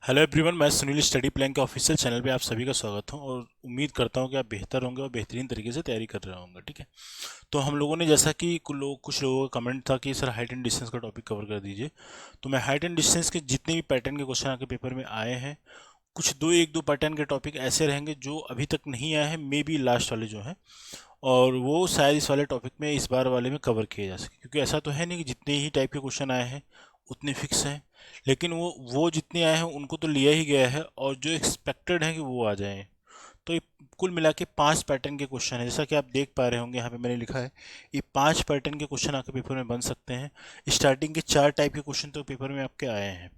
Hello everyone, मैं Sunil study plan के official channel पे आप सभी का स्वागत हूं और उम्मीद करता हूं कि आप बेहतर होंगे और बेहतरीन तरीके से तैयारी कर रहे होंगे। ठीक है, तो हम लोगों ने जैसा कि कुछ लोगों का कमेंट था कि सर हाइट एंड डिस्टेंस का टॉपिक कवर कर दीजिए। तो मैं हाइट एंड डिस्टेंस के जितने भी पैटर्न के क्वेश्चन आपके पेपर में आए हैं, कुछ एक दो पैटर्न के टॉपिक ऐसे रहेंगे जो अभी तक नहीं आए हैं, मे बी लास्ट वाले जो हैं, और वो शायद इस वाले टॉपिक में इस बार वाले में कवर किए जा सके, क्योंकि ऐसा तो है नहीं कि जितने ही टाइप के क्वेश्चन आए हैं उतने फिक्स हैं। लेकिन वो जितने आए हैं उनको तो लिया ही गया है, और जो एक्सपेक्टेड है कि वो आ जाएं। तो ये कुल मिला के 5 पैटर्न के क्वेश्चन है, जैसा कि आप देख पा रहे होंगे यहाँ पे मैंने लिखा है। ये 5 पैटर्न के क्वेश्चन आपके पेपर में बन सकते हैं। स्टार्टिंग के 4 टाइप के क्वेश्चन तो पेपर में आपके आए हैं।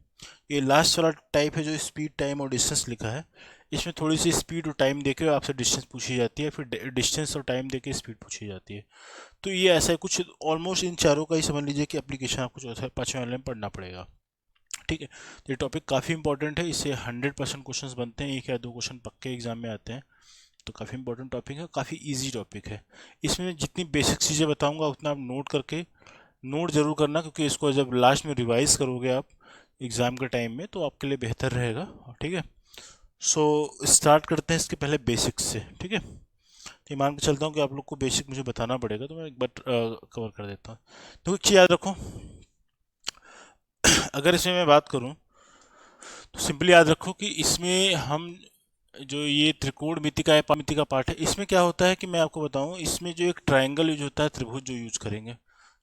ये लास्ट वाला टाइप है जो स्पीड, टाइम और डिस्टेंस लिखा है। इसमें थोड़ी सी स्पीड और टाइम देके आपसे डिस्टेंस पूछी जाती है, फिर डिस्टेंस और टाइम देके स्पीड पूछी जाती है। तो ये ऐसा है कुछ, ऑलमोस्ट इन चारों का ही समझ लीजिए कि एप्लीकेशन आपको चौथे पाँचवें वाले में पढ़ना पड़ेगा। ठीक है, तो ये टॉपिक काफ़ी इंपॉर्टेंट है, इससे 100% क्वेश्चन बनते हैं, एक या दो क्वेश्चन पक्के एग्जाम में आते हैं। तो काफ़ी इंपॉर्टेंट टॉपिक है, काफ़ी इजी टॉपिक है। इसमें जितनी बेसिक चीज़ें बताऊंगा उतना आप नोट करके नोट जरूर करना, क्योंकि इसको जब लास्ट में रिवाइज करोगे आप एग्ज़ाम के टाइम में तो आपके लिए बेहतर रहेगा। ठीक है, सो स्टार्ट करते हैं इसके पहले बेसिक्स से। ठीक है, तो मान के चलता हूँ कि आप लोग को बेसिक मुझे बताना पड़ेगा, तो मैं एक बार कवर कर देता हूँ। तो एक चीज़ याद रखो, अगर इसमें मैं बात करूँ तो सिंपली याद रखो कि इसमें हम जो ये त्रिकोण मिति का है, मिति का पार्ट है, इसमें क्या होता है कि मैं आपको बताऊं, इसमें जो एक ट्रायंगल यूज होता है, त्रिभुज जो यूज करेंगे,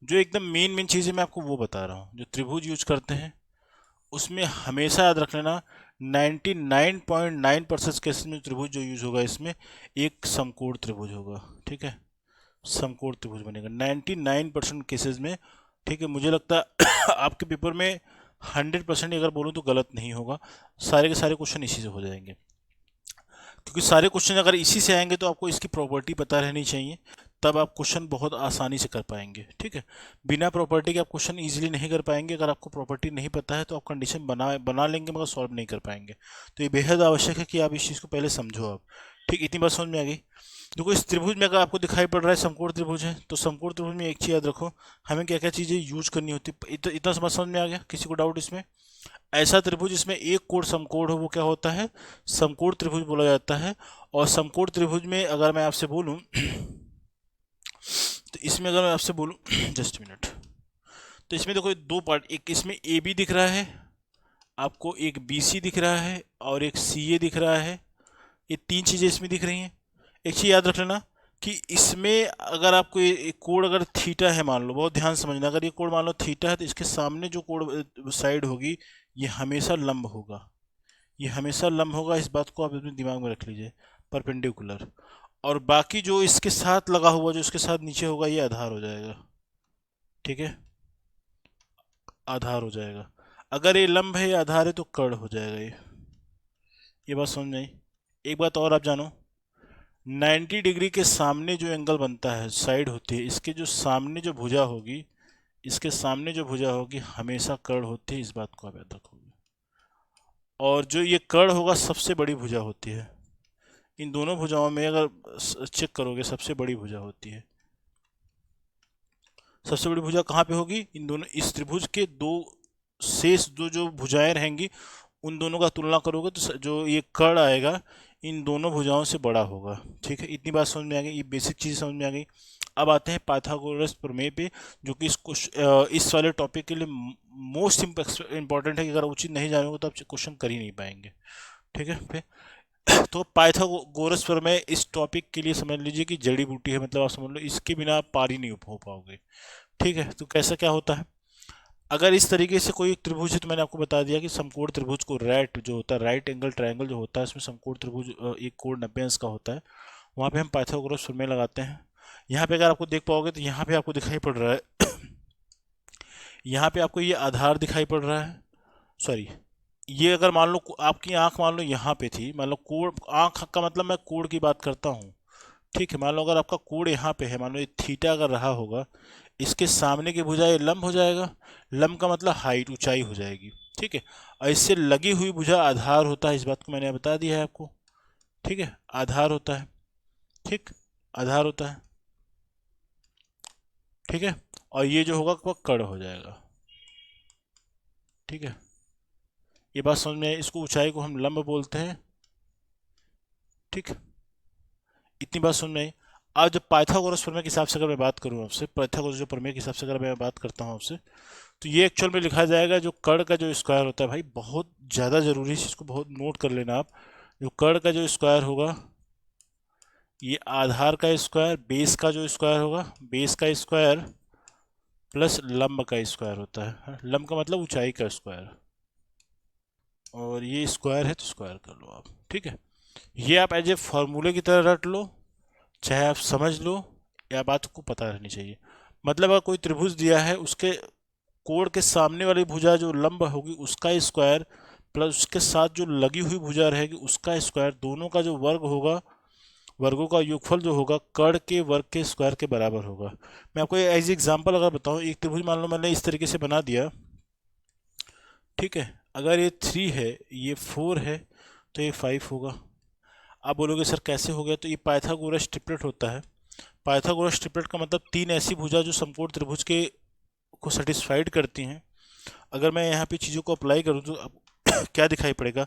जो एकदम मेन मेन चीज़ें मैं आपको वो बता रहा हूँ। जो त्रिभुज यूज करते हैं उसमें हमेशा याद रख लेना, 99.9% केसेस में त्रिभुज जो यूज होगा इसमें एक समकोण त्रिभुज होगा। ठीक है, समकोण त्रिभुज बनेगा 99% केसेस में। ठीक है, मुझे लगता है आपके पेपर में 100% अगर बोलूँ तो गलत नहीं होगा, सारे के सारे क्वेश्चन इसी से हो जाएंगे। क्योंकि सारे क्वेश्चन अगर इसी से आएंगे तो आपको इसकी प्रॉपर्टी पता रहनी चाहिए, तब आप क्वेश्चन बहुत आसानी से कर पाएंगे। ठीक है, बिना प्रॉपर्टी के आप क्वेश्चन इजीली नहीं कर पाएंगे। अगर आपको प्रॉपर्टी नहीं पता है तो आप कंडीशन बना बना लेंगे मगर सॉल्व नहीं कर पाएंगे। तो ये बेहद आवश्यक है कि आप इस चीज़ को पहले समझो आप। ठीक, इतनी बात समझ में आ गई। देखो, इस त्रिभुज में अगर आपको दिखाई पड़ रहा है समकोण त्रिभुज है, तो समकोण त्रिभुज में एक चीज़ याद रखो, हमें क्या क्या चीज़ें यूज करनी होती है। इतना समझ में आ गया? किसी को डाउट इसमें? ऐसा त्रिभुज जिसमें एक कोण समकोण हो वो क्या होता है? समकोण त्रिभुज बोला जाता है। और समकोण त्रिभुज में अगर मैं आपसे बोलूं तो इसमें अगर मैं आपसे बोलूं जस्ट मिनट, तो इसमें देखो दो पार्ट, एक इसमें ए बी दिख रहा है आपको, एक बी सी दिख रहा है और एक सी ए दिख रहा है। ये तीन चीज़ें इसमें दिख रही हैं। एक चीज़ याद रख लेना कि इसमें अगर आपको ये कोण अगर थीटा है मान लो, बहुत ध्यान से समझना, अगर ये कोण मान लो थीटा है तो इसके सामने जो कोण साइड होगी ये हमेशा लंब होगा। ये हमेशा लंब होगा, इस बात को आप अपने दिमाग में रख लीजिए, परपेंडिकुलर। और बाकी जो इसके साथ लगा हुआ, जो इसके साथ नीचे होगा, ये आधार हो जाएगा। ठीक है, आधार हो जाएगा। अगर ये लंब है या आधार है तो कर्ण हो जाएगा ये बात समझ में आई? एक बात और आप जानो, 90 डिग्री के सामने जो एंगल बनता है, साइड होती है, इसके जो सामने जो भुजा होगी, इसके सामने जो भुजा होगी हमेशा कर्ण होती है, इस बात को आप याद रखोगे। और जो ये कर्ण होगा सबसे बड़ी भुजा होती है। इन दोनों भुजाओं में अगर चेक करोगे सबसे बड़ी भुजा होती है। सबसे बड़ी भुजा कहाँ पे होगी? इन दोनों, इस त्रिभुज के दो शेष दो जो भुजाएं रहेंगी उन दोनों का तुलना करोगे तो जो ये कर्ण आएगा इन दोनों भुजाओं से बड़ा होगा। ठीक है, इतनी बात समझ में आ गई, ये बेसिक चीज़ समझ में आ गई। अब आते हैं पाइथागोरस प्रमेय पे, जो कि इस वाले टॉपिक के लिए मोस्ट इंपॉर्टेंट है कि अगर उचित नहीं जानोगे तो आप क्वेश्चन कर ही नहीं पाएंगे। ठीक है, तो पाइथागोरस प्रमेय इस टॉपिक के लिए समझ लीजिए कि जड़ी बूटी है, मतलब आप समझ लो इसके बिना आप पार ही नहीं हो पाओगे। ठीक है, तो कैसा क्या होता है, अगर इस तरीके से कोई एक त्रिभुज है, तो मैंने आपको बता दिया कि समकोण त्रिभुज को राइट जो होता है, राइट एंगल ट्रायंगल जो होता है उसमें समकोण त्रिभुज एक कोण 90 अंश का होता है, वहाँ पे हम पाइथागोरस प्रमेय लगाते हैं। यहाँ पे अगर आपको देख पाओगे तो यहाँ पे आपको दिखाई पड़ रहा है यहाँ पे आपको ये आधार दिखाई पड़ रहा है, सॉरी, ये अगर मान लो आपकी आंख मान लो यहाँ पे थी, मान लो कोण, आंख का मतलब मैं कोण की बात करता हूँ। ठीक है, मान लो अगर आपका कोण यहाँ पे है, मान लो ये थीटा अगर रहा होगा, इसके सामने की भुजा ये लंब हो जाएगा। लंब का मतलब हाइट, ऊंचाई हो जाएगी। ठीक है, और इससे लगी हुई भुजा आधार होता है, इस बात को मैंने बता दिया है आपको। ठीक है, आधार होता है। ठीक, आधार होता है। ठीक है, और ये जो होगा वो कर्ण हो जाएगा। ठीक है, ये बात समझ में आई। इसको ऊंचाई को हम लंब बोलते हैं, ठीक। इतनी बात समझ में आई। अब जब पाइथागोरस प्रमेय के हिसाब से अगर मैं बात करूँ आपसे, पाइथागोरस जो प्रमेय के हिसाब से अगर मैं बात करता हूँ आपसे, तो ये एक्चुअल में लिखा जाएगा जो कर्ण का जो स्क्वायर होता है, भाई बहुत ज़्यादा जरूरी है, इसको बहुत नोट कर लेना आप। जो कर्ण का जो स्क्वायर होगा, ये आधार का स्क्वायर, बेस का जो स्क्वायर होगा, बेस का स्क्वायर प्लस लंब का स्क्वायर होता है। हाँ, लंब का मतलब ऊंचाई का स्क्वायर, और ये स्क्वायर है तो स्क्वायर कर लो आप, ठीक है। ये आप एज ए फॉर्मूले की तरह रट लो, चाहे आप समझ लो, या बात को पता रहनी चाहिए। मतलब अगर कोई त्रिभुज दिया है, उसके कोण के सामने वाली भुजा जो लंब होगी उसका स्क्वायर प्लस उसके साथ जो लगी हुई भुजा रहेगी उसका स्क्वायर, दोनों का जो वर्ग होगा, वर्गों का योगफल जो होगा कर्ण के वर्ग के स्क्वायर के बराबर होगा। मैं आपको एज एग्जांपल अगर बताऊं, एक त्रिभुज मान लो मैंने इस तरीके से बना दिया, ठीक है। अगर ये 3 है, ये 4 है, तो ये 5 होगा। आप बोलोगे सर कैसे हो गया, तो ये पाइथागोरस ट्रिपलेट होता है। पाइथागोरस ट्रिपलेट का मतलब 3 ऐसी भुजा जो समकोण त्रिभुज के को सेटिस्फाइड करती हैं। अगर मैं यहाँ पे चीज़ों को अप्लाई करूँ तो अब क्या दिखाई पड़ेगा,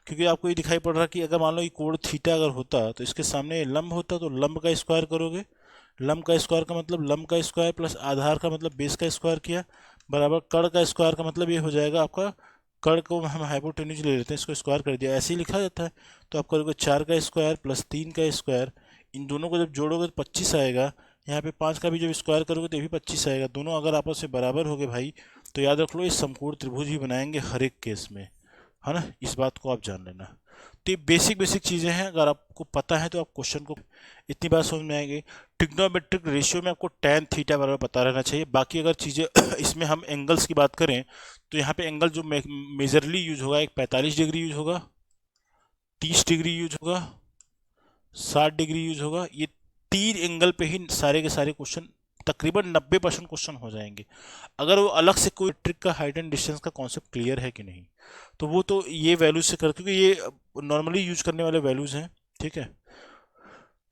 क्योंकि आपको ये दिखाई पड़ रहा है कि अगर मान लो ये कोण थीटा अगर होता तो इसके सामने लंब होता, तो लंब का स्क्वायर करोगे, लंब का स्क्वायर का मतलब लंब का स्क्वायर प्लस आधार का मतलब बेस का स्क्वायर किया, बराबर कर्ण का स्क्वायर का मतलब ये हो जाएगा आपका, कर्ण को हम हाइपोटेन्यूज ले लेते हैं, इसको स्क्वायर कर दिया, ऐसे ही लिखा जाता है। तो आप करोगे 4 का स्क्वायर प्लस 3 का स्क्वायर, इन दोनों को जब जोड़ोगे तो 25 आएगा। यहाँ पे 5 का भी जब स्क्वायर करोगे तो ये भी 25 आएगा। दोनों अगर आपस में बराबर हो गए भाई, तो याद रख लो ये समकोण त्रिभुज ही बनाएंगे हर एक केस में, है ना। इस बात को आप जान लेना। तो ये बेसिक बेसिक चीज़ें हैं, अगर आपको पता है तो आप क्वेश्चन को इतनी बात समझ में आएगी। ट्रिग्नोमेट्रिक रेशियो में आपको tan थीटा बराबर पता रहना चाहिए। बाकी अगर चीज़ें इसमें हम एंगल्स की बात करें, तो यहाँ पे एंगल जो मेजरली यूज होगा, एक 45 डिग्री यूज होगा, 30 डिग्री यूज होगा, 60 डिग्री यूज होगा। ये 3 एंगल पे ही सारे के सारे क्वेश्चन, तकरीबन 90% क्वेश्चन हो जाएंगे। अगर वो अलग से कोई ट्रिक का हाइट एंड डिस्टेंस का कॉन्सेप्ट क्लियर है कि नहीं, तो वो तो ये वैल्यूज से कर, क्योंकि ये नॉर्मली यूज करने वाले वैल्यूज हैं, ठीक है।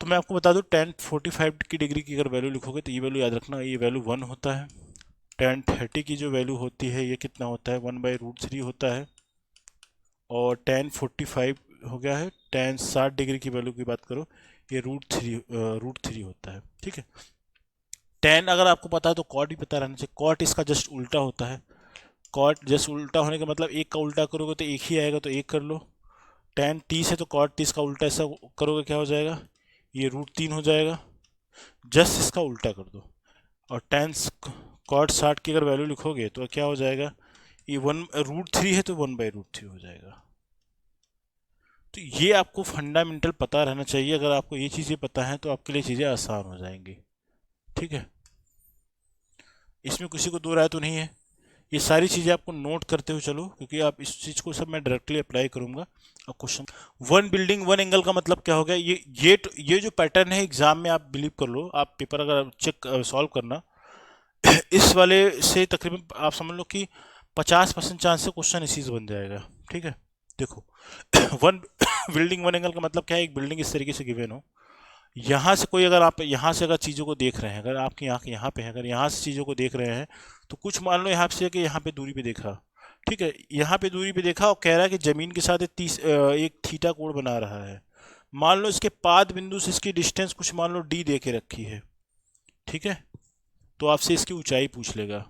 तो मैं आपको बता दूं, tan 45 की डिग्री की अगर वैल्यू लिखोगे तो ये वैल्यू याद रखना, ये वैल्यू 1 होता है। tan 30 की जो वैल्यू होती है ये कितना होता है, 1/√3 होता है। और tan 45 हो गया है, tan 60 डिग्री की वैल्यू की बात करो, ये √3 होता है, ठीक है। tan अगर आपको पता है तो cot भी पता रहना चाहिए। cot इसका जस्ट उल्टा होता है। cot जस्ट उल्टा होने का मतलब एक का उल्टा करोगे तो एक ही आएगा, तो एक कर लो। tan 30 है तो cot 30 का उल्टा ऐसा करोगे क्या हो जाएगा, ये √3 हो जाएगा। जस्ट इसका उल्टा कर दो। और tan cot 60 की अगर वैल्यू लिखोगे तो क्या हो जाएगा, ये 1√3 है तो 1/√3 हो जाएगा। तो ये आपको फंडामेंटल पता रहना चाहिए। अगर आपको ये चीज़ें पता हैं तो आपके लिए चीज़ें आसान हो जाएंगी, ठीक है। इसमें किसी को दो राय तो नहीं है। ये सारी चीज़ें आपको नोट करते हुए चलो, क्योंकि आप इस चीज़ को सब मैं डायरेक्टली अप्लाई करूंगा। अब question, one building one angle का मतलब क्या हो गया, ये जो पैटर्न है एग्जाम में, आप बिलीव कर लो, आप पेपर अगर चेक सॉल्व करना, इस वाले से तकरीबन आप समझ लो कि 50% चांस से क्वेश्चन इसी से बन जाएगा, ठीक है। देखो, वन बिल्डिंग वन एंगल का मतलब क्या है, एक बिल्डिंग इस तरीके से गिवन हो, यहाँ से कोई अगर आप यहाँ से अगर चीज़ों को देख रहे हैं, अगर आपकी आँख यहाँ पे है, अगर यहाँ से चीज़ों को देख रहे हैं, तो कुछ मान लो यहाँ से कि यहाँ पे दूरी पे देखा, ठीक है, यहाँ पे दूरी पे देखा और कह रहा है कि जमीन के साथ एक थीटा कोण बना रहा है। मान लो इसके पाद बिंदु से इसकी डिस्टेंस कुछ मान लो d दे के रखी है, ठीक है। तो आपसे इसकी ऊंचाई पूछ लेगा,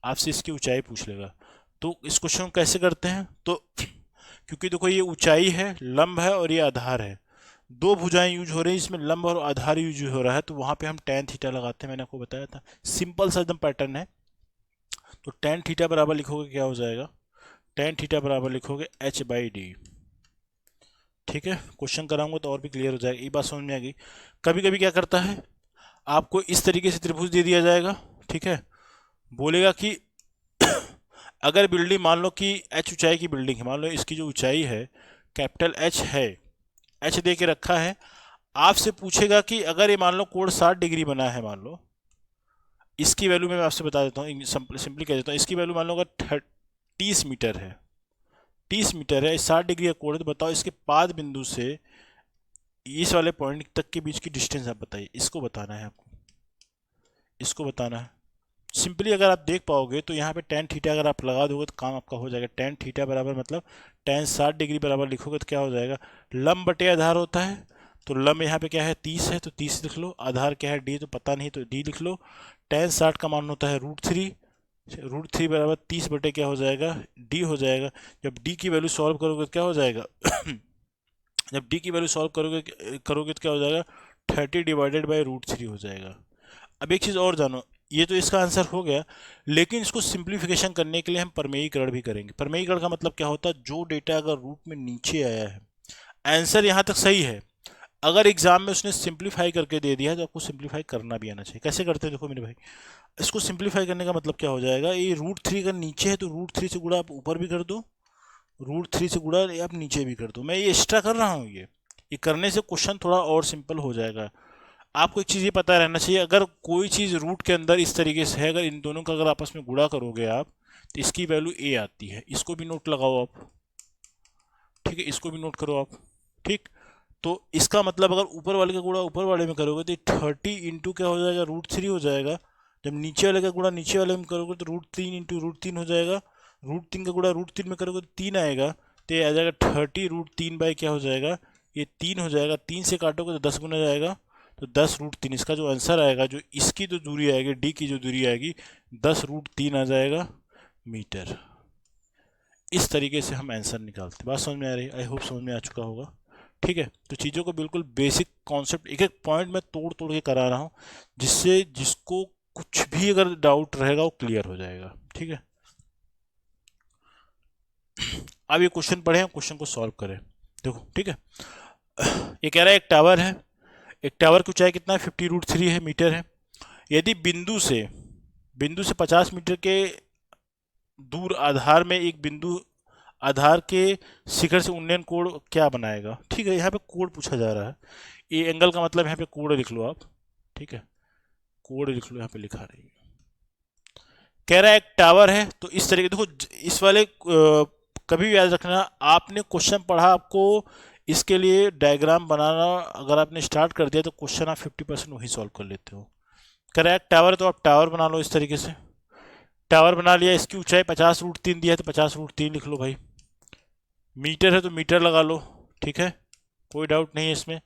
आपसे इसकी ऊंचाई पूछ लेगा। तो इस क्वेश्चन को कैसे करते हैं, तो क्योंकि देखो ये ऊंचाई है, लंब है और ये आधार है, दो भुजाएं यूज हो रही हैं, इसमें लंब और आधार यूज हो रहा है, तो वहां पे हम tan थीटा लगाते हैं। मैंने आपको बताया था, सिंपल सा एकदम पैटर्न है। तो tan थीटा बराबर लिखोगे क्या हो जाएगा, tan थीटा बराबर लिखोगे h/d, ठीक है। क्वेश्चन कराऊंगा तो और भी क्लियर हो जाएगा, ये बात समझ में आ गई। कभी कभी क्या करता है, आपको इस तरीके से त्रिभुज दे दिया जाएगा, ठीक है, बोलेगा कि अगर बिल्डिंग मान लो कि h ऊंचाई की बिल्डिंग है, मान लो इसकी जो ऊंचाई है कैपिटल H है, H दे के रखा है, आपसे पूछेगा कि अगर ये मान लो कोण 60 डिग्री बना है, मान लो इसकी वैल्यू मैं आपसे बता देता हूँ, सिंपली कह देता हूँ, इसकी वैल्यू मान लो अगर 30 मीटर है, 30 मीटर है, 60 डिग्री का कोण है, तो बताओ इसके पाद बिंदु से इस वाले पॉइंट तक के बीच की डिस्टेंस आप बताइए। इसको बताना है आपको, इसको बताना है। सिंपली अगर आप देख पाओगे तो यहाँ पे टेन थीटा अगर आप लगा दोगे तो काम आपका हो जाएगा। टेन थीटा बराबर मतलब टेन 60 डिग्री बराबर लिखोगे तो क्या हो जाएगा, लंब बटे आधार होता है, तो लंब यहाँ पे क्या है 30 है तो 30 लिख लो, आधार क्या है डी तो पता नहीं तो डी लिख लो। टेन 60 का मान होता है √3, √3 बराबर 30 बटे क्या हो जाएगा डी हो जाएगा। जब डी की वैल्यू सॉल्व करोगे तो क्या हो जाएगा जब डी की वैल्यू सॉल्व करोगे करोगे तो क्या हो जाएगा 30 डिवाइडेड बाई √3 हो जाएगा। अब एक चीज़ और जानो, ये तो इसका आंसर हो गया, लेकिन इसको सिंप्लीफिकेशन करने के लिए हम प्रमेयीकरण भी करेंगे। प्रमेयीकरण का मतलब क्या होता है, जो डेटा अगर रूट में नीचे आया है, आंसर यहाँ तक सही है, अगर एग्जाम में उसने सिंप्लीफाई करके दे दिया है तो आपको सिंप्लीफाई करना भी आना चाहिए। कैसे करते हैं देखो मेरे भाई, इसको सिंप्लीफाई करने का मतलब क्या हो जाएगा, ये √3 अगर नीचे है तो √3 से गुणा आप ऊपर भी कर दो, √3 से गुणा आप नीचे भी कर दो। मैं ये एक्स्ट्रा कर रहा हूँ, ये करने से क्वेश्चन थोड़ा और सिंपल हो जाएगा। आपको एक चीज़ ये पता रहना चाहिए, अगर कोई चीज़ रूट के अंदर इस तरीके से है, अगर इन दोनों का अगर आपस में गुणा करोगे आप तो इसकी वैल्यू ए आती है। इसको भी नोट लगाओ आप, ठीक है, इसको भी नोट करो आप, ठीक। तो इसका मतलब अगर ऊपर वाले का गुणा ऊपर वाले में करोगे तो 30 इंटू क्या हो जाएगा √3 हो जाएगा। जब नीचे वाले का गुणा नीचे वाले में करोगे तो √3 इंटू √3 हो जाएगा। √3 का गुणा √3 में करोगे तो 3 आएगा, तो ये आ जाएगा 30 √3 बाई क्या हो जाएगा, ये 3 हो जाएगा। 3 से काटोगे तो 10 गुना जाएगा, तो 10 √3 इसका जो आंसर आएगा, जो इसकी जो दूरी आएगी डी की जो दूरी आएगी 10 √3 आ जाएगा मीटर। इस तरीके से हम आंसर निकालते हैं। बात समझ में आ रही है? आई होप समझ में आ चुका होगा, ठीक है। तो चीज़ों को बिल्कुल बेसिक कॉन्सेप्ट एक एक पॉइंट में तोड़ तोड़ के करा रहा हूँ, जिससे जिसको कुछ भी अगर डाउट रहेगा वो क्लियर हो जाएगा, ठीक है। अब ये क्वेश्चन पढ़े हैं, क्वेश्चन को सॉल्व करें, देखो, ठीक है। ये कह रहा है एक टावर है, एक टावर की ऊंचाई कितना है 50 √3 है मीटर है। यदि बिंदु से 50 मीटर के दूर आधार में एक बिंदु आधार के शिखर से उन्नयन कोण क्या बनाएगा, ठीक है। यहाँ पे कोण पूछा जा रहा है, ये एंगल का मतलब यहाँ पे कोण लिख लो आप, ठीक है, कोण लिख लो, यहाँ पे लिखा रही है। कह रहा है एक टावर है, तो इस तरीके देखो, इस वाले कभी भी याद रखना, आपने क्वेश्चन पढ़ा, आपको इसके लिए डायग्राम बनाना अगर आपने स्टार्ट कर दिया तो क्वेश्चन आप 50% वही सॉल्व कर लेते हो। कह रहा है टावर है तो आप टावर बना लो इस तरीके से, टावर बना लिया, इसकी ऊंचाई 50 √3 दिया है तो 50 √3 लिख लो भाई। मीटर है तो मीटर लगा लो, ठीक है, कोई डाउट नहीं है इसमें।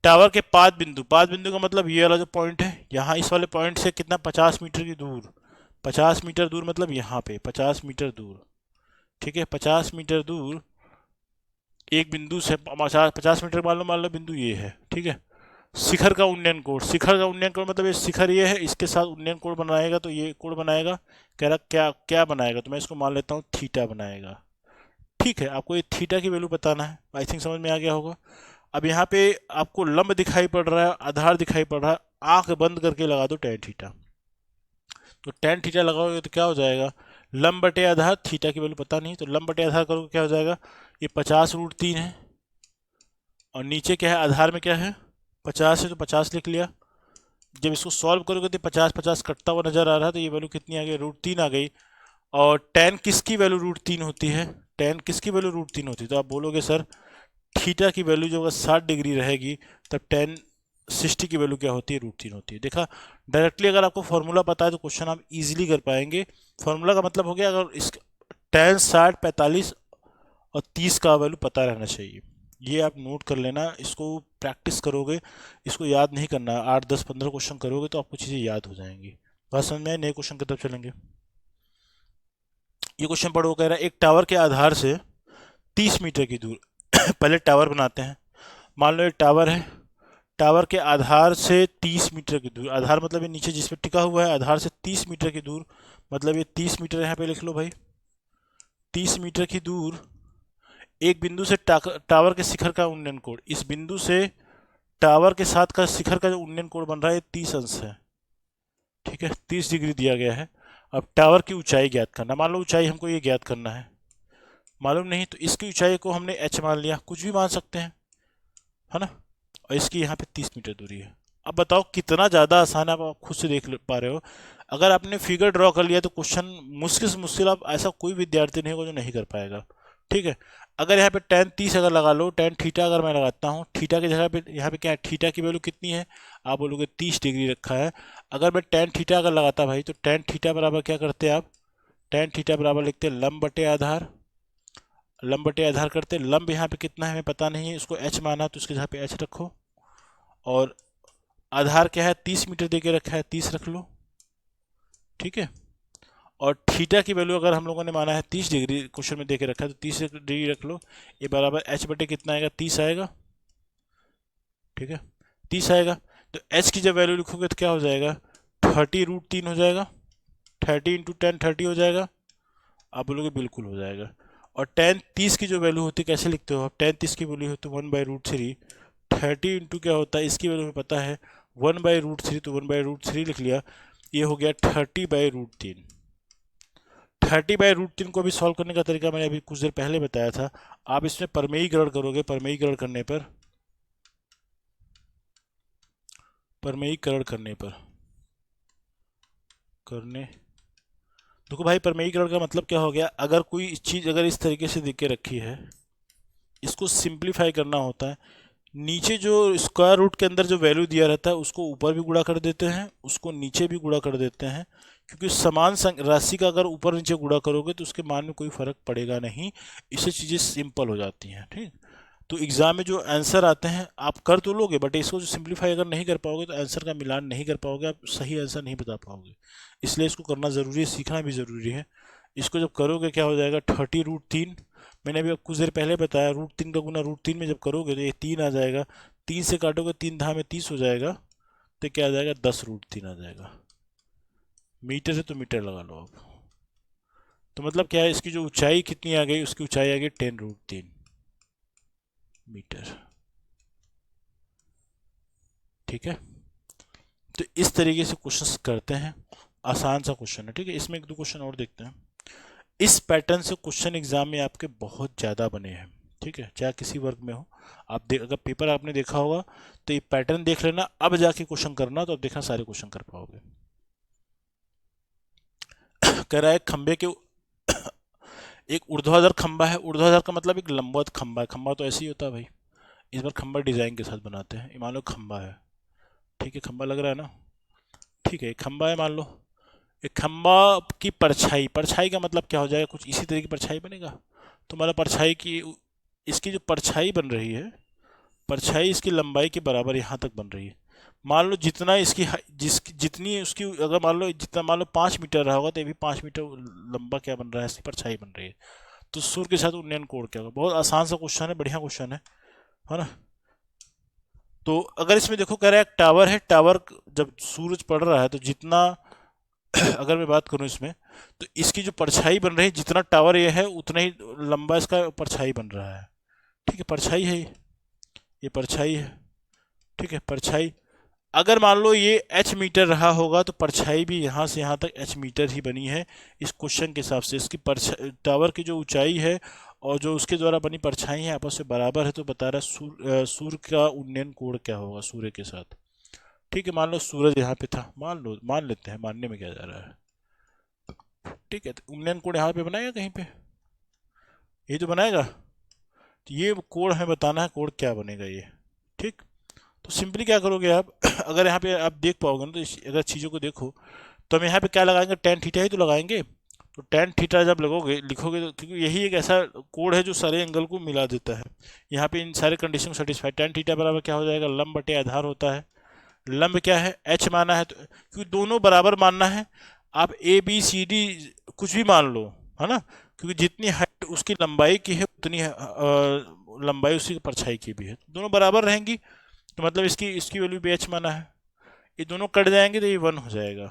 टावर के पाद बिंदु का मतलब ये वाला जो पॉइंट है, यहाँ इस वाले पॉइंट से कितना 50 मीटर की दूर, 50 मीटर दूर मतलब यहाँ पे 50 मीटर दूर, ठीक है, 50 मीटर दूर एक बिंदु से 50 मीटर मान लो बिंदु ये है, ठीक है। शिखर का उन्नयन कोण मतलब ये शिखर ये है, इसके साथ उन्नयन कोण बनाएगा तो ये कोण बनाएगा। कह रहा क्या क्या बनाएगा, तो मैं इसको मान लेता हूँ थीटा बनाएगा, ठीक है। आपको ये थीटा की वैल्यू बताना है, आई थिंक समझ में आ गया होगा। अब यहाँ पे आपको लंब दिखाई पड़ रहा है, आधार दिखाई पड़ रहा है, आंख बंद करके लगा दो टेन थीटा, तो टेन थीटा लगाओगे तो क्या हो जाएगा, लंब बटे आधार, थीटा की वैल्यू पता नहीं, तो लंब बटे आधार करोगे क्या हो जाएगा, ये 50 √3 है, और नीचे क्या है आधार में क्या है 50 है तो 50 लिख लिया। जब इसको सॉल्व करोगे तो 50 कटता हुआ नजर आ रहा है, तो ये वैल्यू कितनी आ गई, √3 आ गई। और टेन किसकी वैल्यू √3 होती है, टेन किसकी वैल्यू √3 होती है, तो आप बोलोगे सर थीटा की वैल्यू जो अगर 60 डिग्री रहेगी तब टेन 60 की वैल्यू क्या होती है, √3 होती है। देखा, डायरेक्टली अगर आपको फॉर्मूला पता है तो क्वेश्चन आप इजीली कर पाएंगे। फॉर्मूला का मतलब हो गया, अगर इस टेन 60 45 और 30 का वैल्यू पता रहना चाहिए। ये आप नोट कर लेना, इसको प्रैक्टिस करोगे, इसको याद नहीं करना, 8 10 15 क्वेश्चन करोगे तो आपको चीज़ें याद हो जाएंगी। बात समझ में आए? नए क्वेश्चन की तरफ चलेंगे। ये क्वेश्चन पढ़ो, कह रहा है एक टावर के आधार से 30 मीटर की दूर पहले टावर बनाते हैं। मान लो एक टावर है, टावर के आधार से 30 मीटर की दूर, आधार मतलब ये नीचे जिस पे टिका हुआ है, आधार से 30 मीटर की दूर मतलब ये 30 मीटर यहाँ पे लिख लो भाई। 30 मीटर की दूर एक बिंदु से टावर के शिखर का उन्नयन कोण, इस बिंदु से टावर के साथ का शिखर का जो उन्नयन कोण बन रहा है 30 अंश है, ठीक है, 30 डिग्री दिया गया है। अब टावर की ऊंचाई ज्ञात करना, मान लो ऊंचाई हमको ये ज्ञात करना है, मालूम नहीं तो इसकी ऊंचाई को हमने h मान लिया, कुछ भी मान सकते हैं, है ना, और इसकी यहाँ पे 30 मीटर दूरी है। अब बताओ कितना ज़्यादा आसान है, आप खुद से देख पा रहे हो। अगर आपने फिगर ड्रॉ कर लिया तो क्वेश्चन मुश्किल से मुश्किल, आप ऐसा कोई विद्यार्थी नहीं होगा जो नहीं कर पाएगा, ठीक है। अगर यहाँ पे tan 30 अगर लगा लो, tan थीटा अगर मैं लगाता हूँ, थीटा की जगह पे यहाँ पे क्या है, थीटा की वैल्यू कितनी है, आप बोलोगे 30 डिग्री रखा है। अगर मैं tan थीटा अगर लगाता भाई, तो tan थीटा बराबर क्या करते हैं आप, tan थीटा बराबर लिखते हैं लंब बटे आधार, लंब बटे आधार करते हैं। लंब यहाँ पे कितना है हमें पता नहीं है, उसको h माना तो उसके जगह पे h रखो, और आधार क्या है 30 मीटर दे के रखा है, 30 रख लो, ठीक है। और थीटा की वैल्यू अगर हम लोगों ने माना है 30 डिग्री, क्वेश्चन में दे के रखा है, तो 30 डिग्री रख लो, ये बराबर h बटे कितना आएगा, 30 आएगा, ठीक है, 30 आएगा। तो h की जब वैल्यू लिखोगे तो क्या हो जाएगा, 30√3 हो जाएगा, 30 × 10 30 हो जाएगा, आप बोलोगे बिल्कुल हो जाएगा। और tan 30 की जो वैल्यू होती है कैसे लिखते हो आप, tan 30 की वैल्यू होती है 1/√3, 30 इंटू क्या होता है, इसकी वैल्यू हमें पता है 1/√3, तो 1/√3 लिख लिया, ये हो गया 30/√3। 30/√3 को भी सॉल्व करने का तरीका मैंने अभी कुछ देर पहले बताया था। आप इसमें परमेयीकरण करोगे, परमेयीकरण करने पर, परमेयीकरण करने पर करने देखो भाई, परमेयीकरण का मतलब क्या हो गया, अगर कोई चीज़ अगर इस तरीके से दिख के रखी है, इसको सिंप्लीफाई करना होता है, नीचे जो स्क्वायर रूट के अंदर जो वैल्यू दिया रहता है उसको ऊपर भी गुणा कर देते हैं, उसको नीचे भी गुणा कर देते हैं, क्योंकि समान राशि का अगर ऊपर नीचे गुणा करोगे तो उसके मान में कोई फर्क पड़ेगा नहीं, इससे चीज़ें सिंपल हो जाती हैं, ठीक। तो एग्जाम में जो आंसर आते हैं आप कर तो लोगे, बट इसको जो सिंप्लीफाई अगर नहीं कर पाओगे तो आंसर का मिलान नहीं कर पाओगे, आप सही आंसर नहीं बता पाओगे, इसलिए इसको करना ज़रूरी है, सीखना भी ज़रूरी है। इसको जब करोगे क्या हो जाएगा, 30√3, मैंने अभी कुछ देर पहले बताया, √3 का गुना √3 में जब करोगे तो ये 3 आ जाएगा, 3 से काटोगे 3 धाम में 30 हो जाएगा, तो क्या आ जाएगा 10√3 आ जाएगा। मीटर है तो मीटर लगा लो आप। तो मतलब क्या है, इसकी जो ऊंचाई कितनी आ गई, उसकी ऊंचाई आ गई 10√3 मीटर, ठीक है। तो इस तरीके से क्वेश्चंस करते हैं, आसान सा क्वेश्चन है, ठीक है। इसमें एक दो क्वेश्चन और देखते हैं। इस पैटर्न से क्वेश्चन एग्जाम में आपके बहुत ज़्यादा बने हैं, ठीक है, चाहे किसी वर्ग में हो। आप देख, अगर पेपर आपने देखा होगा तो ये पैटर्न देख लेना, अब जाके क्वेश्चन करना, तो अब देखना सारे क्वेश्चन कर पाओगे। कह रहा है खंबे के एक ऊर्ध्वाधर खंबा है, ऊर्ध्वाधर का मतलब एक लंबवत खंबा है, खंबा तो ऐसे ही होता है भाई, इस बार खंबा डिजाइन के साथ बनाते हैं, ये मान लो खंबा है, ठीक है, खंबा लग रहा है ना, ठीक है, एक खंबा है मान लो, एक खंबा की परछाई, परछाई का मतलब क्या हो जाएगा, कुछ इसी तरह की परछाई बनेगा, तो मतलब परछाई की, इसकी जो परछाई बन रही है, परछाई इसकी लंबाई के बराबर यहाँ तक बन रही है। मान लो जितना इसकी जितनी उसकी, अगर मान लो जितना, मान लो 5 मीटर रहा होगा, तो ये भी 5 मीटर लंबा क्या बन रहा है, इसकी परछाई बन रही है। तो सूर्य के साथ उन्नयन कोण क्या होगा, बहुत आसान सा क्वेश्चन है, बढ़िया क्वेश्चन है ना। तो अगर इसमें देखो, कह रहा है एक टावर है, टावर जब सूरज पड़ रहा है तो जितना अगर मैं बात करूं इसमें, तो इसकी जो परछाई बन रही है, जितना टावर ये है उतना ही लंबा इसका परछाई बन रहा है, ठीक है, परछाई है ये परछाई है, ठीक है, परछाई। अगर मान लो ये h मीटर रहा होगा, तो परछाई भी यहाँ से यहाँ तक h मीटर ही बनी है, इस क्वेश्चन के हिसाब से इसकी टावर की जो ऊंचाई है और जो उसके द्वारा बनी परछाई है आपस में बराबर है, तो बता रहा है सूर्य का उन्नयन कोण क्या होगा सूर्य के साथ, ठीक है। मान लो सूरज यहाँ पे था, मान लेते हैं, मानने में क्या जा रहा है, ठीक है, तो उन्नयन कोण यहाँ पे बनाएगा कहीं पे, ये तो बनाएगा, तो ये कोण हमें बताना है, कोण क्या बनेगा ये, ठीक। तो सिंपली क्या करोगे आप अगर यहाँ पे आप देख पाओगे ना, तो अगर चीज़ों को देखो, तो हम यहाँ पे क्या लगाएंगे, tan थीटा ही तो लगाएंगे, तो tan थीटा जब लगोगे लिखोगे, तो क्योंकि यही एक ऐसा कोड है जो सारे एंगल को मिला देता है, यहाँ पे इन सारे कंडीशन सेटिस्फाई, tan थीटा बराबर क्या हो जाएगा, लंब बटे आधार होता है, लंब क्या है h माना है, तो क्योंकि दोनों बराबर मानना है, आप ABCD कुछ भी मान लो, है ना, क्योंकि जितनी हाइट उसकी लंबाई की है उतनी लंबाई उसकी परछाई की भी है, दोनों बराबर रहेंगी, तो मतलब इसकी इसकी वैल्यू भी h माना है, ये दोनों कट जाएंगे तो ये 1 हो जाएगा।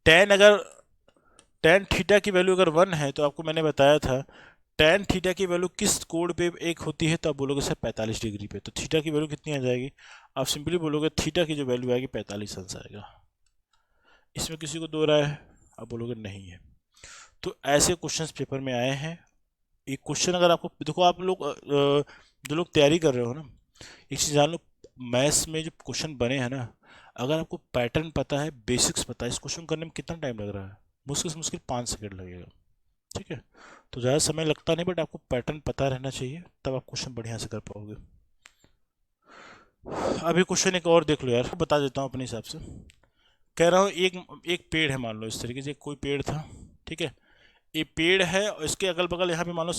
अगर tan थीटा की वैल्यू अगर 1 है, तो आपको मैंने बताया था tan थीटा की वैल्यू किस कोण पे एक होती है, तो आप बोलोगे सर 45 डिग्री पे, तो थीटा की वैल्यू कितनी आ जाएगी, आप सिंपली बोलोगे थीटा की जो वैल्यू आएगी 45 अंश आएगा। इसमें किसी को दो राय है, आप बोलोगे नहीं है। तो ऐसे क्वेश्चंस पेपर में आए हैं। एक क्वेश्चन अगर आपको देखो, आप लोग जो लोग तैयारी कर रहे हो ना, एक चीज़ जान लो, मैथ्स में जो क्वेश्चन बने हैं ना, अगर आपको पैटर्न पता है, बेसिक्स पता है, इस क्वेश्चन करने में कितना टाइम लग रहा है, मुश्किल से मुश्किल 5 सेकंड लगेगा, ठीक है, तो ज़्यादा समय लगता नहीं, बट आपको पैटर्न पता रहना चाहिए, तब आप क्वेश्चन बढ़िया से कर पाओगे। अभी क्वेश्चन एक और देख लो यार, बता देता हूँ अपने हिसाब से। कह रहा हूँ एक एक पेड़ है, मान लो इस तरीके से कोई पेड़ था, ठीक है। ये पेड़ है और इसके अगल बगल यहाँ पे मान लो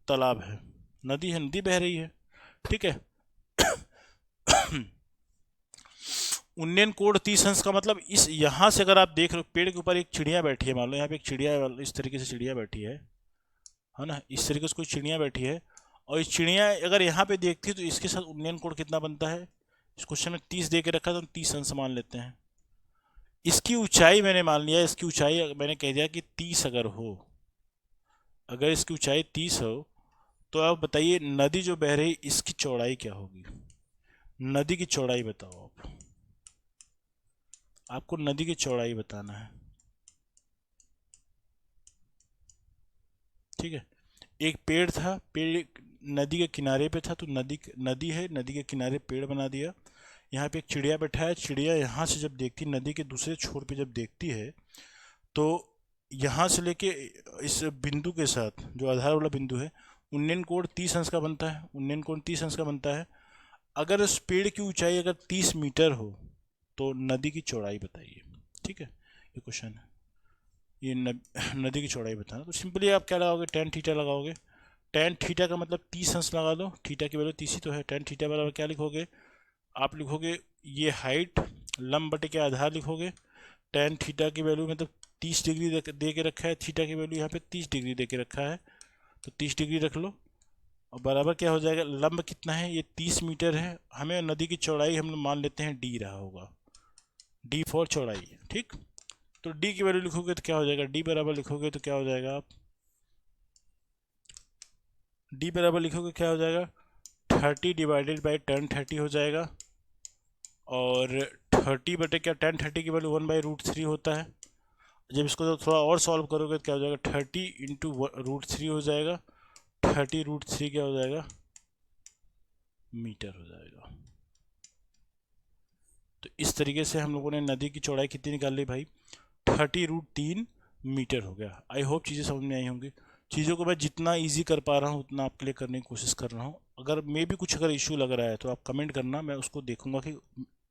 तालाब है, नदी है, नदी बह रही है, ठीक है। उन्नयन कोड 30 अंश का मतलब इस यहाँ से अगर आप देख रहे हो, पेड़ के ऊपर एक चिड़िया बैठी है, मान लो यहाँ पे एक चिड़िया इस तरीके से चिड़िया बैठी है ना, इस तरीके से कोई चिड़िया बैठी है, और इस चिड़िया अगर यहाँ पे देखती है तो इसके साथ उन्नयन कोड कितना बनता है। इस क्वेश्चन में 30 दे के रखा है, तो हम 30 अंश मान लेते हैं। इसकी ऊंचाई मैंने मान लिया, इसकी ऊंचाई मैंने कह दिया कि 30 अगर हो, अगर इसकी ऊंचाई 30 हो, तो आप बताइए नदी जो बह रही इसकी चौड़ाई क्या होगी। नदी की चौड़ाई बताओ आप, आपको नदी की चौड़ाई बताना है, ठीक है। एक पेड़ था, पेड़ नदी के किनारे पे था, तो नदी है, नदी के किनारे पेड़ बना दिया। यहाँ पे एक चिड़िया बैठा है, चिड़िया यहाँ से जब देखती, नदी के दूसरे छोर पे जब देखती है, तो यहाँ से लेके इस बिंदु के साथ जो आधार वाला बिंदु है, उन्नयन कोण 30 अंश का बनता है, उन्नयन कोण 30 अंश का बनता है। अगर उस पेड़ की ऊंचाई अगर 30 मीटर हो, तो नदी की चौड़ाई बताइए, ठीक है, ये क्वेश्चन है। ये नदी की चौड़ाई बताना, तो सिंपली आप क्या लगाओगे, टेन थीटा लगाओगे। टेन थीटा का मतलब 30 अंश लगा दो, थीटा की वैल्यू 30 ही तो है। टेन थीटा बराबर क्या लिखोगे, आप लिखोगे ये हाइट लंब बटे के आधार लिखोगे। टेन थीटा की वैल्यू मतलब 30 डिग्री दे के रखा है, थीटा की वैल्यू यहाँ पे 30 डिग्री दे के रखा है, तो 30 डिग्री रख लो। और बराबर क्या हो जाएगा, लंब कितना है, ये 30 मीटर है, हमें नदी की चौड़ाई हम लोग मान लेते हैं डी रहा होगा, डी फॉर चौड़ाई, ठीक। तो डी की वैल्यू लिखोगे तो क्या हो जाएगा, डी बराबर लिखोगे तो क्या हो जाएगा, आप डी बराबर लिखोगे क्या हो जाएगा, 30 डिवाइडेड बाई टेन 30 हो जाएगा। और 30 बटे क्या, टेन 30 की वैल्यू 1/√3 होता है। जब इसको तो थोड़ा और सॉल्व करोगे तो क्या हो जाएगा, 30 इंटू √3 हो जाएगा, 30√3 क्या हो जाएगा, मीटर हो जाएगा। तो इस तरीके से हम लोगों ने नदी की चौड़ाई कितनी निकाल ली भाई, 30√3 मीटर हो गया। आई होप चीज़ें समझ में आई होंगी। चीज़ों को मैं जितना इजी कर पा रहा हूँ उतना आपके लिए करने की कोशिश कर रहा हूँ। अगर मे भी कुछ अगर इशू लग रहा है तो आप कमेंट करना, मैं उसको देखूंगा कि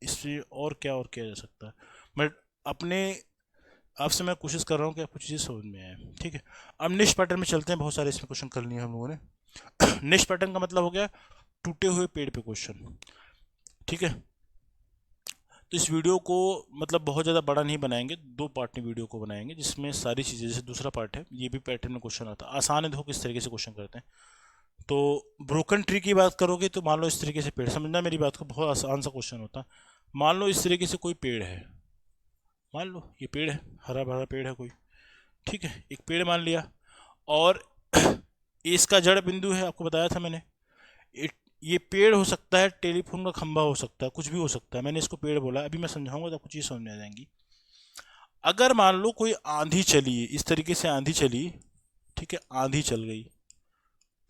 इससे और क्या किया जा सकता है। मैं अपने आपसे मैं कोशिश कर रहा हूँ कि आपको चीज़ें समझ में आए, ठीक है। अब नेक्स्ट पैटर्न में चलते हैं, बहुत सारे इसमें क्वेश्चन कर लिए हम लोगों ने। नेक्स्ट पैटर्न का मतलब हो गया टूटे हुए पेड़ पे क्वेश्चन, ठीक है। तो इस वीडियो को मतलब बहुत ज़्यादा बड़ा नहीं बनाएंगे, 2 पार्ट में वीडियो को बनाएंगे, जिसमें सारी चीज़ें, जैसे दूसरा पार्ट है ये भी पैटर्न में क्वेश्चन आता है, आसान है, देखो किस तरीके से क्वेश्चन करते हैं। तो ब्रोकन ट्री की बात करोगे तो मान लो इस तरीके से पेड़, समझना मेरी बात को, बहुत आसान सा क्वेश्चन होता है। मान लो इस तरीके से कोई पेड़ है, मान लो ये पेड़ है, हरा भरा पेड़ है कोई, ठीक है, एक पेड़ मान लिया। और इसका जड़ बिंदु है, आपको बताया था मैंने। ये पेड़ हो सकता है, टेलीफोन का खंभा हो सकता है, कुछ भी हो सकता है, मैंने इसको पेड़ बोला। अभी मैं समझाऊंगा तो आपको चीज़ समझ में आ जाएंगी। अगर मान लो कोई आंधी चली, इस तरीके से आंधी चली, ठीक है, आंधी चल गई,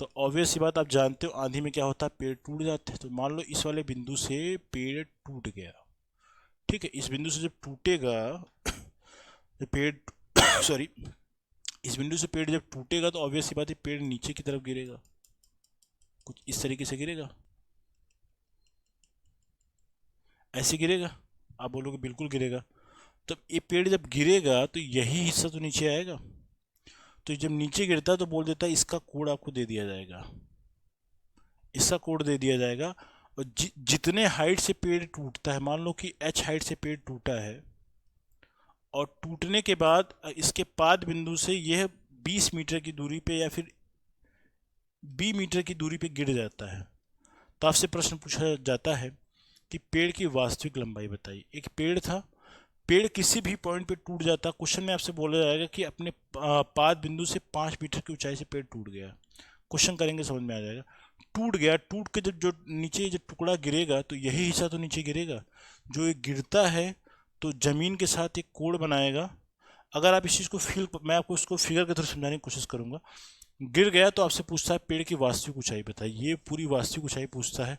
तो ऑब्वियस सी बात, आप जानते हो आंधी में क्या होता है, पेड़ टूट जाते हैं। तो मान लो इस वाले बिंदु से पेड़ टूट गया, ठीक है, इस बिंदु से जब टूटेगा जब पेड़ सॉरी, इस बिंदु से पेड़ जब टूटेगा तो ऑब्वियस सी बात है पेड़ नीचे की तरफ गिरेगा, कुछ इस तरीके से गिरेगा, ऐसे गिरेगा। आप बोलोगे बिल्कुल गिरेगा। तो ये पेड़ जब गिरेगा तो यही हिस्सा तो नीचे आएगा, तो जब नीचे गिरता है तो बोल देता है इसका कोड आपको दे दिया जाएगा, इसका कोड दे दिया जाएगा। और जितने हाइट से पेड़ टूटता है, मान लो कि h हाइट से पेड़ टूटा है, और टूटने के बाद इसके पाद बिंदु से यह 20 मीटर की दूरी पे या फिर 20 मीटर की दूरी पे गिर जाता है, तो आपसे प्रश्न पूछा जाता है कि पेड़ की वास्तविक लंबाई बताइए। एक पेड़ था, पेड़ किसी भी पॉइंट पे टूट जाता, क्वेश्चन में आपसे बोला जाएगा कि अपने पाद बिंदु से 5 मीटर की ऊंचाई से पेड़ टूट गया। क्वेश्चन करेंगे समझ में आ जाएगा। टूट गया, टूट के जब जो नीचे जो टुकड़ा गिरेगा तो यही हिस्सा तो नीचे गिरेगा। जो ये गिरता है तो जमीन के साथ एक कोण बनाएगा। अगर आप इस चीज़ को मैं आपको इसको फिगर के थ्रू समझाने की कोशिश करूंगा। गिर गया तो आपसे पूछता है पेड़ की वास्तविक ऊंचाई बताइए, ये पूरी वास्तविक ऊंचाई पूछता है।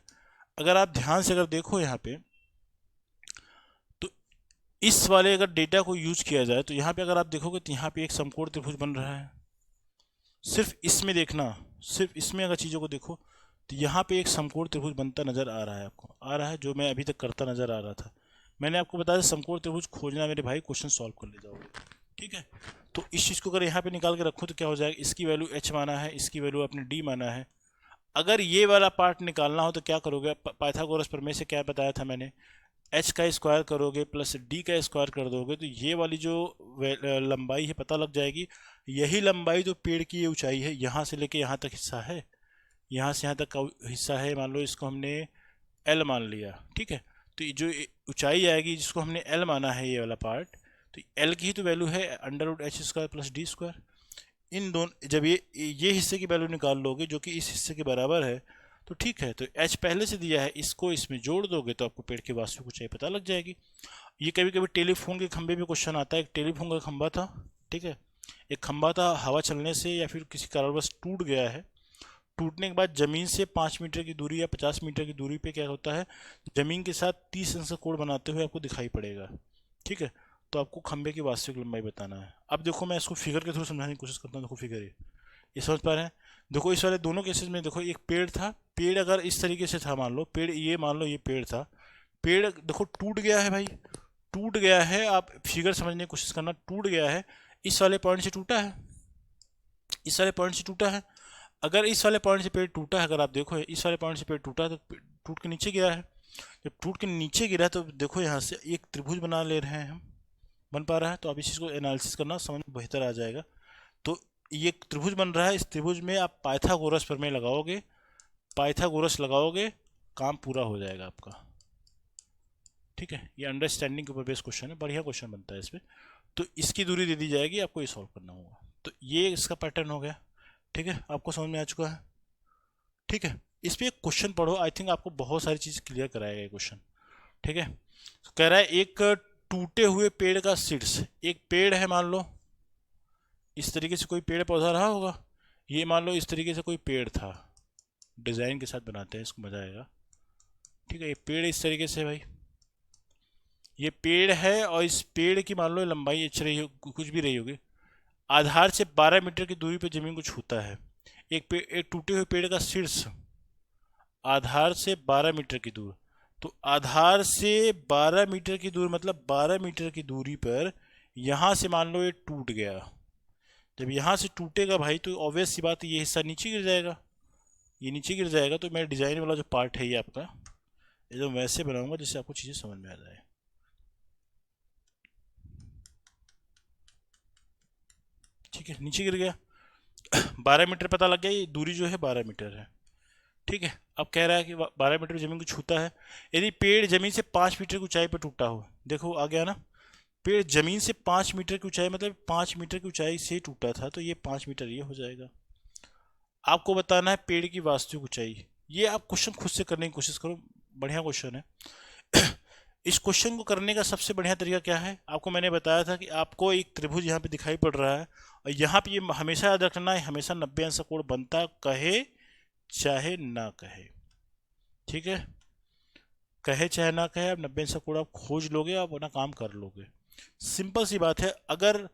अगर आप ध्यान से अगर देखो यहाँ पे, तो इस वाले अगर डेटा को यूज किया जाए तो यहाँ पे अगर आप देखोगे तो यहाँ पे एक समकोण त्रिभुज बन रहा है, सिर्फ इसमें देखना, सिर्फ इसमें अगर चीज़ों को देखो तो यहाँ पे एक समकोण त्रिभुज बनता नजर आ रहा है, आपको आ रहा है, जो मैं अभी तक करता नजर आ रहा था। मैंने आपको बताया समकोण त्रिभुज खोजना मेरे भाई, क्वेश्चन सॉल्व कर ले जाओगे, ठीक है। तो इस चीज़ को अगर यहाँ पे निकाल के रखो तो क्या हो जाएगा, इसकी वैल्यू h माना है, इसकी वैल्यू आपने d माना है। अगर ये वाला पार्ट निकालना हो तो क्या करोगे, पाइथागोरस प्रमेय से क्या बताया था मैंने, h का स्क्वायर करोगे प्लस d का स्क्वायर कर दोगे तो ये वाली जो लंबाई है पता लग जाएगी। यही लंबाई जो पेड़ की ये ऊंचाई है, यहाँ से लेके यहाँ तक हिस्सा है, यहाँ से यहाँ तक का हिस्सा है, मान लो इसको हमने L मान लिया, ठीक है। तो ये जो ऊंचाई आएगी जिसको हमने L माना है, ये वाला पार्ट, तो L की ही तो वैल्यू है under root H square plus D square. इन दोनों जब ये हिस्से की वैल्यू निकाल लोगे जो कि इस हिस्से के बराबर है, तो ठीक है, तो h पहले से दिया है, इसको इसमें जोड़ दोगे तो आपको पेड़ की वास्तविक ऊंचाई पता लग जाएगी। ये कभी कभी टेलीफोन के खंभे में क्वेश्चन आता है। एक टेलीफोन का खंभा था, ठीक है, एक खंभा था, हवा चलने से या फिर किसी कारणवश टूट गया है। टूटने के बाद जमीन से 5 मीटर की दूरी या 50 मीटर की दूरी पे क्या होता है, जमीन के साथ 30 अंश का कोण बनाते हुए आपको दिखाई पड़ेगा, ठीक है। तो आपको खंभे की वास्तविक लंबाई बताना है। अब देखो मैं इसको फिगर के थ्रू समझाने की कोशिश करता हूँ। देखो फिगर ये समझ पा रहे हैं। देखो इस वाले दोनों केसेस में देखो, एक पेड़ था, पेड़ अगर इस तरीके से था, मान लो पेड़, ये मान लो ये पेड़ था, पेड़ देखो टूट गया है भाई, टूट गया है, आप फिगर समझने की कोशिश करना, टूट गया है, इस वाले पॉइंट से टूटा है, इस वाले पॉइंट से टूटा है। अगर इस वाले पॉइंट से पेड़ टूटा है, अगर आप देखो इस वाले पॉइंट से पेड़ टूटा है तो टूट के नीचे गिरा है। जब टूट के नीचे गिरा है तो देखो यहाँ से एक त्रिभुज बना ले रहे हैं हम, बन पा रहा है। तो आप इस चीज़ को एनालिसिस करना, समझ में बेहतर आ जाएगा। तो ये एक त्रिभुज बन रहा है, इस त्रिभुज में आप पाइथागोरस प्रमेय लगाओगे, पाइथागोरस लगाओगे, काम पूरा हो जाएगा आपका, ठीक है। ये अंडरस्टैंडिंग के ऊपर बेस्ड क्वेश्चन है, बढ़िया क्वेश्चन बनता है इसमें। तो इसकी दूरी दे दी जाएगी, आपको ये सॉल्व करना होगा। तो ये इसका पैटर्न हो गया, ठीक है, आपको समझ में आ चुका है, ठीक है। इस पे एक क्वेश्चन पढ़ो, आई थिंक आपको बहुत सारी चीज़ क्लियर कराएगा ये क्वेश्चन, ठीक है। तो कह रहा है एक टूटे हुए पेड़ का शीर्ष, एक पेड़ है मान लो, इस तरीके से कोई पेड़ पौधा रहा होगा, ये मान लो इस तरीके से कोई पेड़ था, डिज़ाइन के साथ बनाते हैं इसको, मज़ा आएगा, ठीक है। ये पेड़ इस तरीके से भाई, ये पेड़ है और इस पेड़ की मान लो लंबाई अच्छी रही हो, कुछ भी रही होगी, आधार से 12 मीटर की दूरी पर जमीन को छूता है। एक टूटे हुए पेड़ का शीर्ष आधार से 12 मीटर की दूर, तो आधार से 12 मीटर की दूर मतलब 12 मीटर की दूरी पर यहाँ से मान लो ये टूट गया। जब यहाँ से टूटेगा भाई तो ऑब्वियस सी बात है ये हिस्सा नीचे गिर जाएगा, ये नीचे गिर जाएगा। तो मेरा डिज़ाइन वाला जो पार्ट है ये आपका, ये जो वैसे बनाऊंगा जिससे आपको चीज़ें समझ में आ जाए, ठीक है। नीचे गिर गया, 12 मीटर पता लग गया, ये दूरी जो है 12 मीटर है, ठीक है। अब कह रहा है कि 12 मीटर जमीन को छूता है। यदि पेड़ जमीन से 5 मीटर की ऊंचाई पर टूटा हो, देखो आ गया ना, पेड़ जमीन से 5 मीटर की ऊंचाई मतलब 5 मीटर की ऊंचाई से टूटा था, तो ये 5 मीटर ये हो जाएगा। आपको बताना है पेड़ की वास्तविक ऊंचाई। ये आप क्वेश्चन खुद से करने की कोशिश करो, बढ़िया क्वेश्चन है। इस क्वेश्चन को करने का सबसे बढ़िया तरीका क्या है, आपको मैंने बताया था कि आपको एक त्रिभुज यहाँ पे दिखाई पड़ रहा है और यहाँ पे ये हमेशा याद रखना है, हमेशा 90 अंश का कोण बनता, कहे चाहे ना कहे, ठीक है। कहे चाहे ना कहे, आप 90 अंश का कोण आप खोज लोगे, आप अपना काम कर लोगे, सिंपल सी बात है। अगर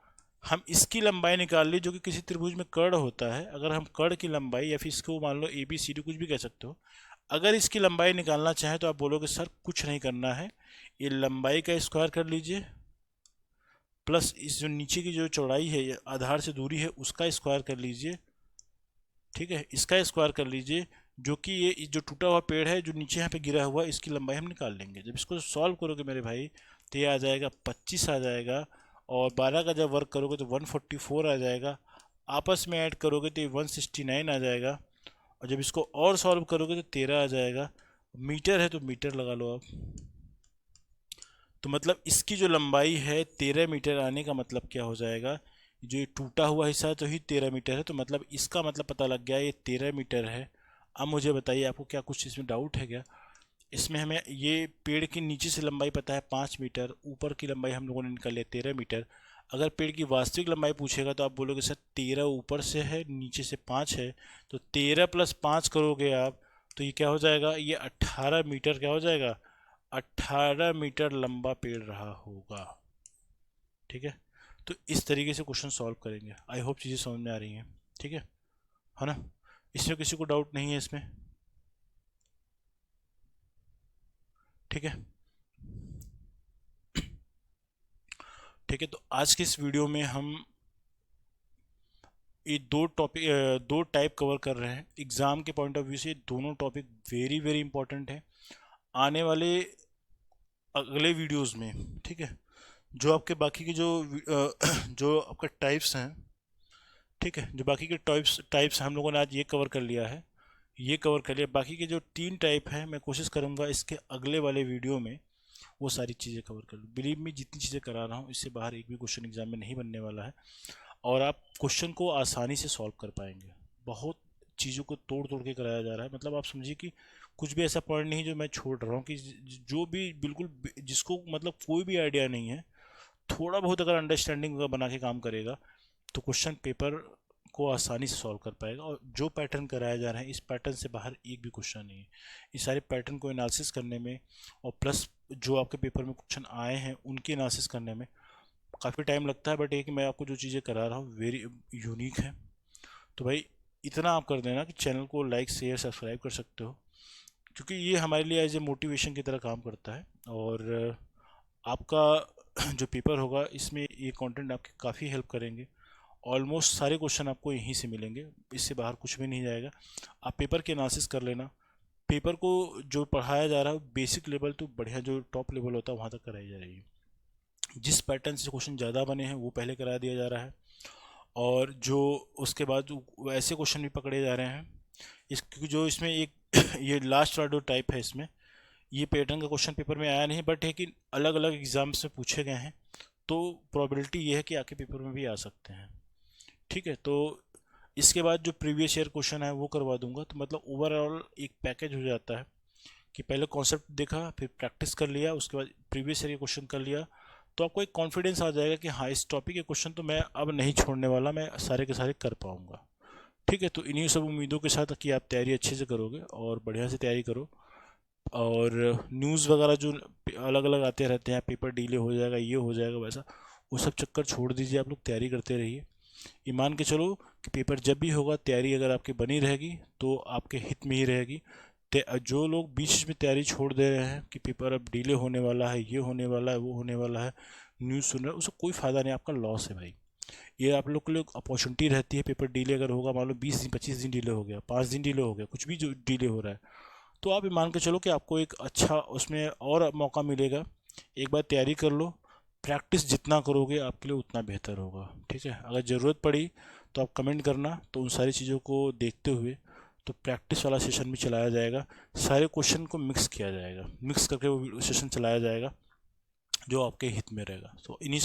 हम इसकी लंबाई निकाल ली जो कि किसी त्रिभुज में कर्ण होता है, अगर हम कर्ण की लंबाई या फिर इसको मान लो ए बी सी डी कुछ भी कह सकते हो, अगर इसकी लंबाई निकालना चाहें तो आप बोलोगे सर कुछ नहीं करना है, ये लंबाई का स्क्वायर कर लीजिए प्लस इस जो नीचे की जो चौड़ाई है आधार से दूरी है उसका स्क्वायर कर लीजिए, ठीक है, इसका स्क्वायर कर लीजिए, जो कि ये जो टूटा हुआ पेड़ है जो नीचे यहाँ पे गिरा हुआ इसकी लंबाई हम निकाल लेंगे। जब इसको सॉल्व करोगे मेरे भाई तो ये आ जाएगा 25 आ जाएगा, और 12 का जब वर्क करोगे तो 144 आ जाएगा, आपस में ऐड करोगे तो ये 169 आ जाएगा, और जब इसको और सॉल्व करोगे तो 13 आ जाएगा। मीटर है तो मीटर लगा लो आप। तो मतलब इसकी जो लंबाई है 13 मीटर आने का मतलब क्या हो जाएगा, जो ये टूटा हुआ हिस्सा है तो ही 13 मीटर है, तो मतलब इसका मतलब पता लग गया ये 13 मीटर है। अब मुझे बताइए आपको क्या कुछ इसमें डाउट है क्या। इसमें हमें ये पेड़ की नीचे से लंबाई पता है 5 मीटर, ऊपर की लंबाई हम लोगों ने निकाल लिया 13 मीटर। अगर पेड़ की वास्तविक लंबाई पूछेगा तो आप बोलोगे सर 13 ऊपर से है नीचे से 5 है, तो 13 + 5 करोगे आप तो ये क्या हो जाएगा, ये 18 मीटर क्या हो जाएगा, 18 मीटर लंबा पेड़ रहा होगा, ठीक है। तो इस तरीके से क्वेश्चन सॉल्व करेंगे। आई होप चीज़ें समझ में आ रही हैं, ठीक है। है ना। इसमें किसी को डाउट नहीं है इसमें, ठीक है। ठीक है, तो आज के इस वीडियो में हम ये दो टॉपिक, दो टाइप कवर कर रहे हैं। एग्ज़ाम के पॉइंट ऑफ व्यू से दोनों टॉपिक वेरी वेरी इंपॉर्टेंट हैं। आने वाले अगले वीडियोस में, ठीक है, जो आपके बाकी के जो जो आपका टाइप्स हैं, ठीक है, जो बाकी के टाइप्स हम लोगों ने आज ये कवर कर लिया है, ये कवर कर लिया। बाकी के जो 3 टाइप हैं मैं कोशिश करूँगा इसके अगले वाले वीडियो में वो सारी चीज़ें कवर कर लूँ। बिलीव मी, जितनी चीज़ें करा रहा हूँ इससे बाहर एक भी क्वेश्चन एग्जाम में नहीं बनने वाला है, और आप क्वेश्चन को आसानी से सॉल्व कर पाएंगे। बहुत चीज़ों को तोड़ तोड़ के कराया जा रहा है, मतलब आप समझिए कि कुछ भी ऐसा पॉइंट नहीं जो मैं छोड़ रहा हूँ, कि जो भी बिल्कुल जिसको मतलब कोई भी आइडिया नहीं है, थोड़ा बहुत अगर अंडरस्टैंडिंग बना के काम करेगा तो क्वेश्चन पेपर को आसानी से सॉल्व कर पाएगा। और जो पैटर्न कराया जा रहा है इस पैटर्न से बाहर एक भी क्वेश्चन नहीं है। इस सारे पैटर्न को एनालिसिस करने में और प्लस जो आपके पेपर में क्वेश्चन आए हैं उनकी एनालिसिस करने में काफ़ी टाइम लगता है, बट ये कि मैं आपको जो चीज़ें करा रहा हूँ वेरी यूनिक है। तो भाई इतना आप कर देना कि चैनल को लाइक शेयर सब्सक्राइब कर सकते हो, क्योंकि ये हमारे लिए एज ए मोटिवेशन की तरह काम करता है। और आपका जो पेपर होगा इसमें ये कंटेंट आपकी काफ़ी हेल्प करेंगे। ऑलमोस्ट सारे क्वेश्चन आपको यहीं से मिलेंगे, इससे बाहर कुछ भी नहीं जाएगा। आप पेपर की एनालिसिस कर लेना। पेपर को जो पढ़ाया जा रहा है बेसिक लेवल तो बढ़िया, जो टॉप लेवल होता है वहाँ तक कराई जा रही है। जिस पैटर्न से क्वेश्चन ज़्यादा बने हैं वो पहले करा दिया जा रहा है, और जो उसके बाद वैसे क्वेश्चन भी पकड़े जा रहे हैं। क्योंकि जो इसमें एक ये लास्ट वाला जो टाइप है, इसमें ये पैटर्न का क्वेश्चन पेपर में आया नहीं, बट है कि अलग अलग एग्जाम्स में पूछे गए हैं, तो प्रोबेबिलिटी ये है कि आके पेपर में भी आ सकते हैं। ठीक है, तो इसके बाद जो प्रीवियस ईयर क्वेश्चन है वो करवा दूंगा। तो मतलब ओवरऑल एक पैकेज हो जाता है कि पहले कॉन्सेप्ट देखा, फिर प्रैक्टिस कर लिया, उसके बाद प्रीवियस ईयर के क्वेश्चन कर लिया, तो आपको एक कॉन्फिडेंस आ जाएगा कि हाँ इस टॉपिक के क्वेश्चन तो मैं अब नहीं छोड़ने वाला, मैं सारे के सारे कर पाऊंगा। ठीक है, तो इन्हीं सब उम्मीदों के साथ कि आप तैयारी अच्छे से करोगे और बढ़िया से तैयारी करो। और न्यूज़ वगैरह जो अलग अलग आते रहते हैं, पेपर डिले हो जाएगा, ये हो जाएगा, वैसा वो सब चक्कर छोड़ दीजिए। आप लोग तैयारी करते रहिए। ये मान के चलो कि पेपर जब भी होगा तैयारी अगर आपकी बनी रहेगी तो आपके हित में ही रहेगी। जो लोग बीच में तैयारी छोड़ दे रहे हैं कि पेपर अब डिले होने वाला है, ये होने वाला है, वो होने वाला है, न्यूज़ सुन रहे हैं, उसका कोई फ़ायदा नहीं, आपका लॉस है भाई। ये आप लोग के लिए अपॉर्चुनिटी रहती है। पेपर डिले अगर होगा, मान लो 20 दिन 25 दिन डिले हो गया, 5 दिन डिले हो गया, कुछ भी जो डिले हो रहा है, तो आप ये मान के चलो कि आपको एक अच्छा उसमें और मौका मिलेगा। एक बार तैयारी कर लो, प्रैक्टिस जितना करोगे आपके लिए उतना बेहतर होगा। ठीक है, अगर ज़रूरत पड़ी तो आप कमेंट करना, तो उन सारी चीज़ों को देखते हुए तो प्रैक्टिस वाला सेशन भी चलाया जाएगा। सारे क्वेश्चन को मिक्स किया जाएगा, मिक्स करके वो सेशन चलाया जाएगा जो आपके हित में रहेगा। तो इन्हीं